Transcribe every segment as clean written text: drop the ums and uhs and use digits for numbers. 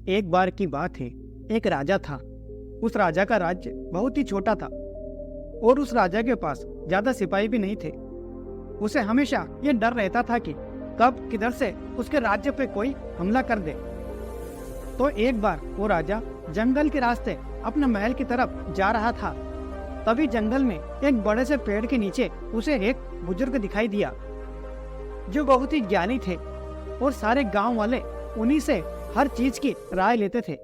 एक बार की बात है, एक राजा था। उस राजा का राज्य बहुत ही छोटा था और उस राजा के पास ज्यादा सिपाही भी नहीं थे। उसे हमेशा ये डर रहता था कि कब किधर से उसके राज्य पे कोई हमला कर दे। तो एक बार वो राजा जंगल के रास्ते अपने महल की तरफ जा रहा था। तभी जंगल में एक बड़े से पेड़ के नीचे उसे एक बुजुर्ग दिखाई दिया जो बहुत ही ज्ञानी थे और सारे गांव वाले उन्हीं से हर चीज की राय लेते थे।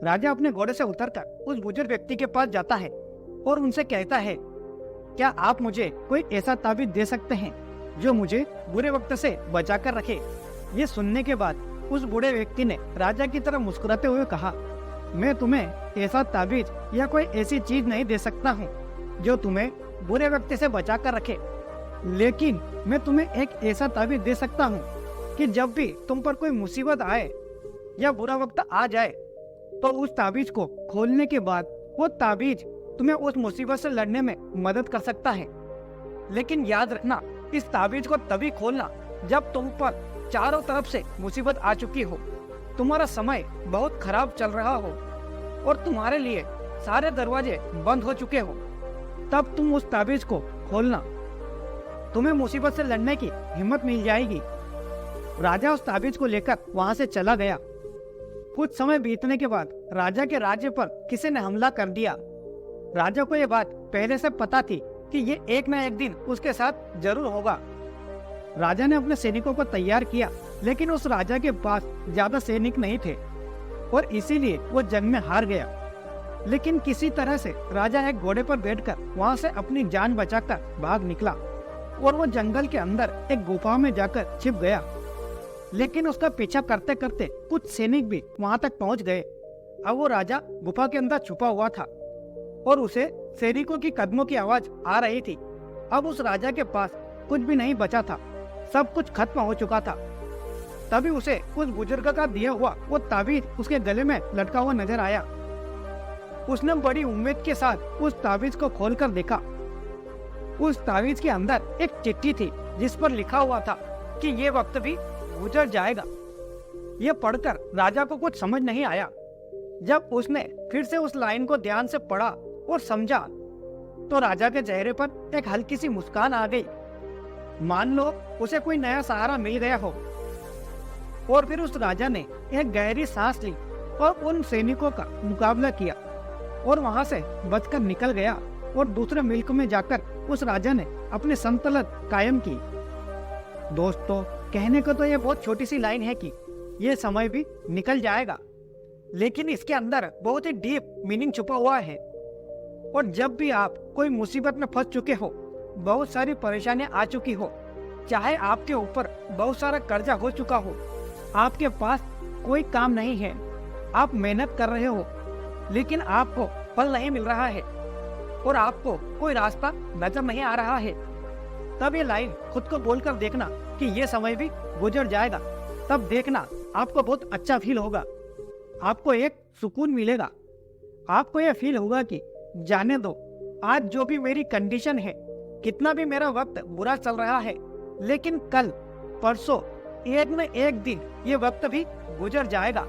राजा अपने घोड़े से उतरकर उस बुजुर्ग व्यक्ति के पास जाता है और उनसे कहता है, क्या आप मुझे कोई ऐसा ताबीज दे सकते हैं जो मुझे बुरे वक्त से बचा कर रखे। ये सुनने के बाद उस बूढ़े व्यक्ति ने राजा की तरफ मुस्कुराते हुए कहा, मैं तुम्हें ऐसा ताबीज या कोई ऐसी चीज नहीं दे सकता हूँ जो तुम्हें बुरे वक्त से बचा कर रखे, लेकिन मैं तुम्हें एक ऐसा ताबीज दे सकता हूँ कि जब भी तुम पर कोई मुसीबत आए या बुरा वक्त आ जाए तो उस ताबीज को खोलने के बाद वो ताबीज तुम्हें उस मुसीबत से लड़ने में मदद कर सकता है। लेकिन याद रखना, इस ताबीज को तभी खोलना जब तुम पर चारों तरफ से मुसीबत आ चुकी हो, तुम्हारा समय बहुत खराब चल रहा हो और तुम्हारे लिए सारे दरवाजे बंद हो चुके हो, तब तुम उस ताबीज को खोलना, तुम्हें मुसीबत से लड़ने की हिम्मत मिल जाएगी। राजा उस ताबीज को लेकर वहां से चला गया। कुछ समय बीतने के बाद राजा के राज्य पर किसी ने हमला कर दिया। राजा को यह बात पहले से पता थी कि ये एक न एक दिन उसके साथ जरूर होगा। राजा ने अपने सैनिकों को तैयार किया, लेकिन उस राजा के पास ज्यादा सैनिक नहीं थे और इसीलिए वो जंग में हार गया। लेकिन किसी तरह से राजा एक घोड़े पर बैठकर वहां से अपनी जान बचाकर भाग निकला और वो जंगल के अंदर एक गुफा में जाकर छिप गया। लेकिन उसका पीछा करते करते कुछ सैनिक भी वहां तक पहुंच गए। अब वो राजा गुफा के अंदर छुपा हुआ था और उसे सैनिकों की कदमों की आवाज आ रही थी। अब उस राजा के पास कुछ भी नहीं बचा था, सब कुछ खत्म हो चुका था। तभी उसे उस बुजुर्ग का दिया हुआ वो ताबीज उसके गले में लटका हुआ नजर आया। उसने बड़ी उम्मीद के साथ उस ताबीज को खोलकर देखा। उस ताबीज के अंदर एक चिट्ठी थी जिस पर लिखा हुआ था कि ये वक्त भी गुजर जाएगा। ये पढ़कर राजा को कुछ समझ नहीं आया। जब उसने फिर से उस लाइन को ध्यान से पढ़ा और समझा तो राजा के चेहरे पर एक हल्की सी मुस्कान आ गई, मान लो उसे कोई नया सहारा मिल गया हो। और फिर उस राजा ने एक गहरी सांस ली और उन सैनिकों का मुकाबला किया और वहां से बचकर निकल गया और दूसरे मुल्क में जाकर उस राजा ने अपनी सल्तनत कायम की। दोस्तों, कहने को तो ये बहुत छोटी सी लाइन है कि ये समय भी निकल जाएगा, लेकिन इसके अंदर बहुत ही डीप मीनिंग छुपा हुआ है। और जब भी आप कोई मुसीबत में फंस चुके हो, बहुत सारी परेशानियां आ चुकी हो, चाहे आपके ऊपर बहुत सारा कर्जा हो चुका हो, आपके पास कोई काम नहीं है, आप मेहनत कर रहे हो लेकिन आपको फल नहीं मिल रहा है और आपको कोई रास्ता नजर नहीं आ रहा है, तब ये लाइन खुद को बोलकर देखना कि ये समय भी गुजर जाएगा। तब देखना आपको बहुत अच्छा फील होगा, आपको एक सुकून मिलेगा। आपको यह फील होगा कि जाने दो, आज जो भी मेरी कंडीशन है, कितना भी मेरा वक्त बुरा चल रहा है, लेकिन कल परसों एक न एक दिन ये वक्त भी गुजर जाएगा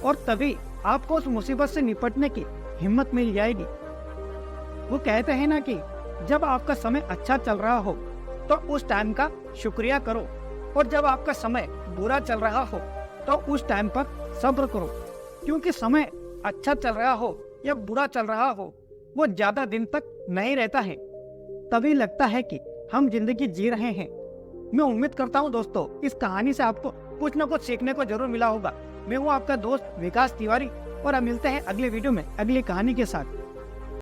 और तभी आपको उस मुसीबत से निपटने की हिम्मत मिल जाएगी। वो कहते हैं ना कि जब आपका समय अच्छा चल रहा हो तो उस टाइम का शुक्रिया करो और जब आपका समय बुरा चल रहा हो तो उस टाइम पर सब्र करो, क्योंकि समय अच्छा चल रहा हो या बुरा चल रहा हो वो ज्यादा दिन तक नहीं रहता है। तभी लगता है कि हम जिंदगी जी रहे हैं। मैं उम्मीद करता हूँ दोस्तों, इस कहानी से आपको कुछ न कुछ सीखने को जरूर मिला होगा। मैं हूँ आपका दोस्त विकास तिवारी और अब मिलते हैं अगले वीडियो में अगली कहानी के साथ।